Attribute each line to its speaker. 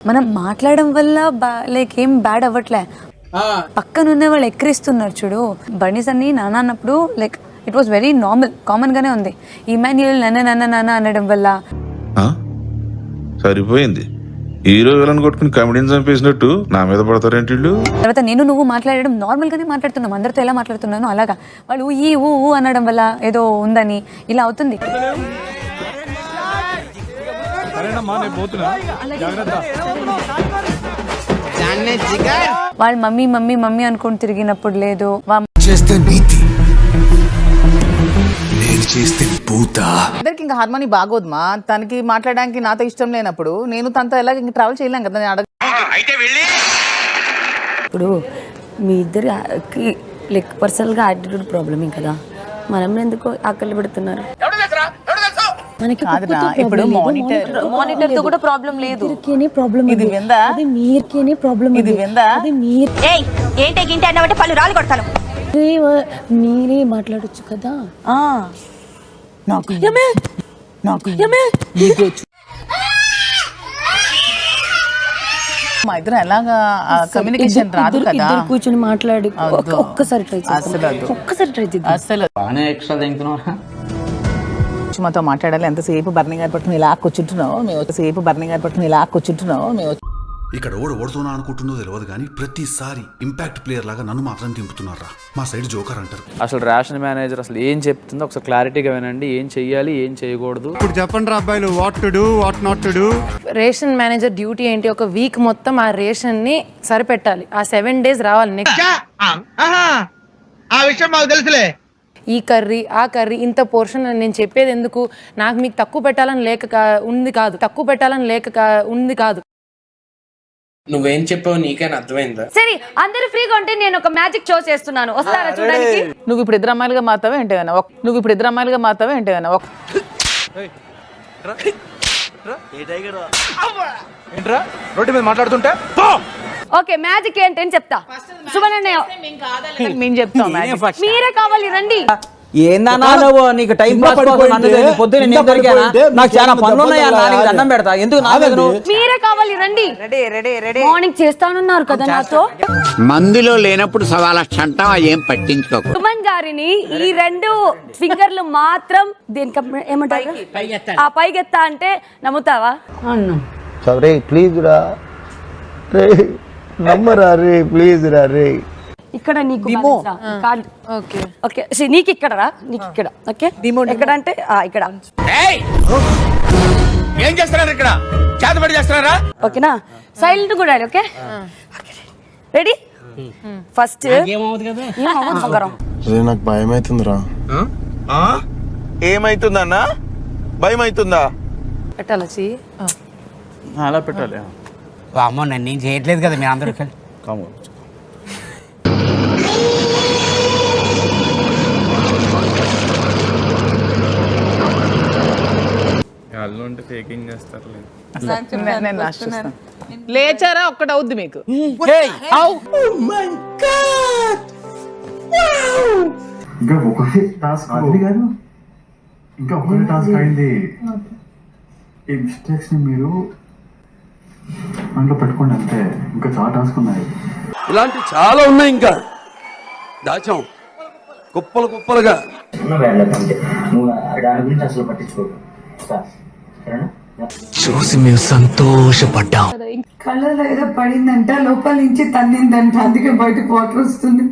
Speaker 1: మనం మాట్లాడడం వల్ల లైక్ ఏం బ్యాడ్ అవ్వట్లే, పక్కన ఉన్న వాళ్ళు ఎక్కిరిస్తున్నారు చూడు. బర్నీస్ అన్ని నాన్న అన్నప్పుడు like it was very common గానే ఉంది. ఇమాన్యుయల్ నాన్న అనడం వల్ల
Speaker 2: సరిపోయింది. హీరో విలన్ కొట్టుకుని కమెడీని చంపేసినట్టు నా మీద పడతారేంటి వీళ్ళు.
Speaker 1: తర్వాత నువ్వు మాట్లాడడం నార్మల్ గానే మాట్లాడుతున్నాం, అందరితో ఎలా మాట్లాడుతున్నాను అలాగా. వాళ్ళు ఈ ఊ అనడం వల్ల ఏదో ఉందని ఇలా అవుతుంది. వాళ్ళు మమ్మీ మమ్మీ మమ్మీ అనుకుని తిరిగినప్పుడు లేదు,
Speaker 3: అందరికి ఇంకా హార్మోని బాగోదుమా. తనకి మాట్లాడడానికి నాతో ఇష్టం లేనప్పుడు నేను తనతో ఎలా ఇంక ట్రావెల్ చేయలేం కదా.
Speaker 4: ఇప్పుడు మీ ఇద్దరికి లైక్ పర్సనల్గా యాటిట్యూడ్ ప్రాబ్లమే కదా, మనం ఎందుకు ఆకలి పెడుతున్నారు?
Speaker 3: ఇప్పుడు
Speaker 4: మానిటర్ తో కూడా ప్రాబ్లం లేదు,
Speaker 3: ఇది విందా,
Speaker 4: మీరుకేనే ప్రాబ్లం,
Speaker 3: ఇది విందా.
Speaker 4: మీరే మాట్లాడొచ్చు కదా.
Speaker 3: మా ఇద్దరు ఎలాగా కమ్యూనికేషన్ రాదు కదా.
Speaker 4: కూర్చొని మాట్లాడి ఒక్కసారి ట్రై చేద్దాం.
Speaker 3: అసలు మాతో మాట్లాడాలి. ఎంతసేపు బర్నింగ్ గారి పట్టుకుని ఇలా కూర్చుంటున్నావు మేము.
Speaker 5: ఇక్కడ ఓడుతున్నా అనుకుంటుందో తెలియదు కానీ ప్రతిసారి ఇంపాక్ట్ ప్లేయర్ లాగా నన్ను మాత్రం దింపుతున్నారా. మా సైడ్ జోకర్ అంటారు.
Speaker 6: అసలు రేషన్ మేనేజర్ అసలు ఏం చెప్తుందో ఒకసారి క్లారిటీగా వినండి. ఏం చెయ్యాలి, ఏం చేయకూడదు
Speaker 7: ఇప్పుడు చెప్పండి రా అబ్బాయిలు, what to do, what not to do.
Speaker 8: Ration manager duty ఏంటి? ఒక వీక్ మొత్తం ఆ రేషన్ ని సరిపెట్టాలి. ఆ 7 days రావాలి. నెక్స్ట్
Speaker 7: ఆ విషయం మాకు తెలుసులే.
Speaker 8: ఈ కర్రీ ఆ కర్రీ ఇంత పోర్షన్ నేను చెప్పేది ఎందుకు, నాకు మీకు తక్కువ పెట్టాలని లేక ఉంది కాదు.
Speaker 9: నువ్వేం చెప్పావు నీకైనా అర్థమైందా?
Speaker 1: సరే అందరూ ఫ్రీగా ఉంటే నేను ఒక మ్యాజిక్ షో చేస్తున్నాను, వస్తారా చూడడానికి?
Speaker 3: నువ్వు ఇప్పుడు ఇద్దరు అమ్మాయిలుగా మారుతావా ఏంటేనా?
Speaker 7: రోడ్డు మీద మాట్లాడుతుంటే
Speaker 1: ఓకే మ్యాజిక్ ఏంటని చెప్తా. సుమనన్నయ్య
Speaker 3: మేము చెప్తాం.
Speaker 1: మీరే కావాలి, రండి.
Speaker 10: ఏందన్నా నువ్వు, నీకు టైం పాస్ పొద్దున్న నేను దొరికానా? నాకు చాలా పనులు ఉన్నాయా, నీకు దండం పెడతా. ఎందుకు
Speaker 1: మీరే కావాలి, రండి. మార్నింగ్ చేస్తానన్నారు కదా నాతో.
Speaker 11: మందులో లేనప్పుడు సవాలక్ష అంటావా, ఏం పట్టించుకోకు.
Speaker 1: సుమన్ గారిని ఈ 2 ఫింగర్లు మాత్రం దీనికి ఏమంటారు, ఆ పైకెత్తా అంటే నమ్ముతావా?
Speaker 10: ప్లీజ్ రా రే, నమ్మరా రే, ప్లీజ్ రా రే.
Speaker 1: ఇక్కడ నీకు నీకు ఇక్కడ రా, నీకు ఇక్కడ ఓకే. ఎక్కడ అంటే ఇక్కడ.
Speaker 7: ఏం చేస్తున్నారు ఇక్కడ? చేతబడి చేస్తున్నారా?
Speaker 1: ఓకేనా? సైలెంట్ కూడా ఓకే. రెడీ? ఫస్ట్
Speaker 7: నాకు భయం అవుతుందిరా. ఏమైతుందన్నా? భయం అవుతుందా?
Speaker 8: పెట్టాలి
Speaker 6: అలా పెట్టాలి.
Speaker 10: అమ్మో నన్ను ఏం చేయట్లేదు కదా మీ అందరూ.
Speaker 3: లేచారా ఒక్కటి అవుద్ది మీకు.
Speaker 12: ఇంకా ఒకటి టాస్క్ అయింది. ఈ మిస్టేక్స్ ని మీరు దాంట్లో పెట్టుకోండి అంతే. ఇంకా చాలా టాస్క్ ఉన్నాయి,
Speaker 9: ఇలాంటి చాలా ఉన్నాయి, ఇంకా దాచాం కుప్పలుగా.
Speaker 10: అసలు పట్టించుకోకు.
Speaker 11: చూసి మేము సంతోషపడ్డాం.
Speaker 4: కళ్ళలో ఏదో పడిందంట, లోపల నుంచి తన్నిందంట, అందుకే బయటకు వాటర్ వస్తుంది.